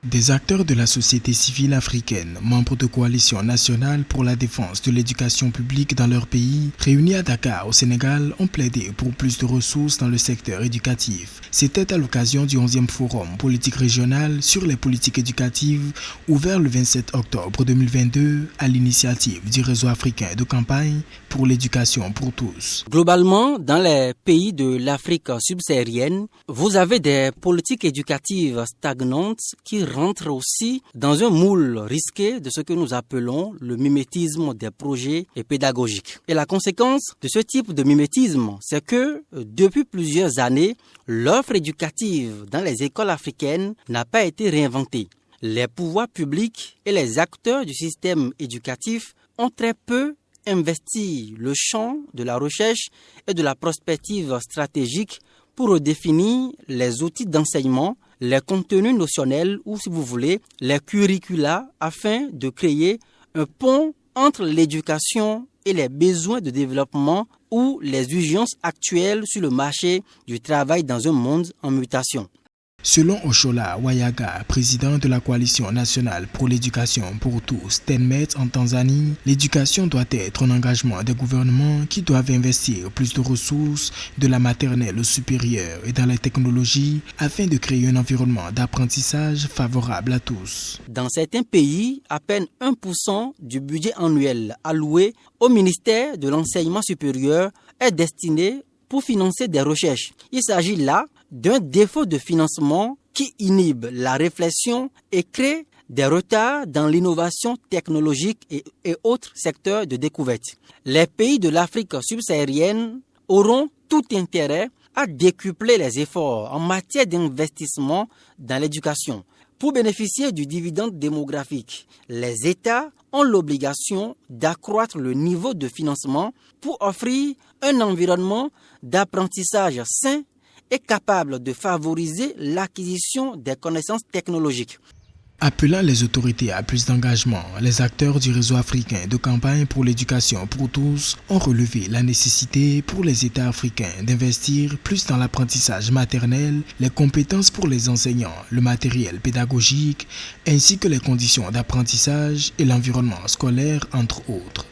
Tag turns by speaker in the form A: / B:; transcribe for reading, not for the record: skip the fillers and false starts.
A: Des acteurs de la société civile africaine, membres de coalition nationale pour la défense de l'éducation publique dans leur pays, réunis à Dakar au Sénégal, ont plaidé pour plus de ressources dans le secteur éducatif. C'était à l'occasion du 11e forum politique régional sur les politiques éducatives, ouvert le 27 octobre 2022 à l'initiative du réseau africain de campagne pour l'éducation pour tous.
B: Globalement, dans les pays de l'Afrique subsaharienne, vous avez des politiques éducatives stagnantes qui rentrent aussi dans un moule risqué de ce que nous appelons le mimétisme des projets pédagogiques. Et la conséquence de ce type de mimétisme, c'est que depuis plusieurs années, l'offre éducative dans les écoles africaines n'a pas été réinventée. Les pouvoirs publics et les acteurs du système éducatif ont très peu investi le champ de la recherche et de la prospective stratégique pour redéfinir les outils d'enseignement, les contenus notionnels ou, si vous voulez, les curricula afin de créer un pont entre l'éducation et les besoins de développement ou les urgences actuelles sur le marché du travail dans un monde en mutation.
A: Selon Oshola Wayaga, président de la coalition nationale pour l'éducation pour tous, TENMET en Tanzanie, l'éducation doit être un engagement des gouvernements qui doivent investir plus de ressources de la maternelle au supérieur et dans les technologies afin de créer un environnement d'apprentissage favorable à tous.
B: Dans certains pays, à peine 1% du budget annuel alloué au ministère de l'enseignement supérieur est destiné pour financer des recherches. Il s'agit là d'un défaut de financement qui inhibe la réflexion et crée des retards dans l'innovation technologique et autres secteurs de découverte. Les pays de l'Afrique subsaharienne auront tout intérêt à décupler les efforts en matière d'investissement dans l'éducation. Pour bénéficier du dividende démographique, les États ont l'obligation d'accroître le niveau de financement pour offrir un environnement d'apprentissage sain et capable de favoriser l'acquisition des connaissances technologiques.
A: Appelant les autorités à plus d'engagement, les acteurs du réseau africain de campagne pour l'éducation pour tous ont relevé la nécessité pour les États africains d'investir plus dans l'apprentissage maternel, les compétences pour les enseignants, le matériel pédagogique, ainsi que les conditions d'apprentissage et l'environnement scolaire, entre autres.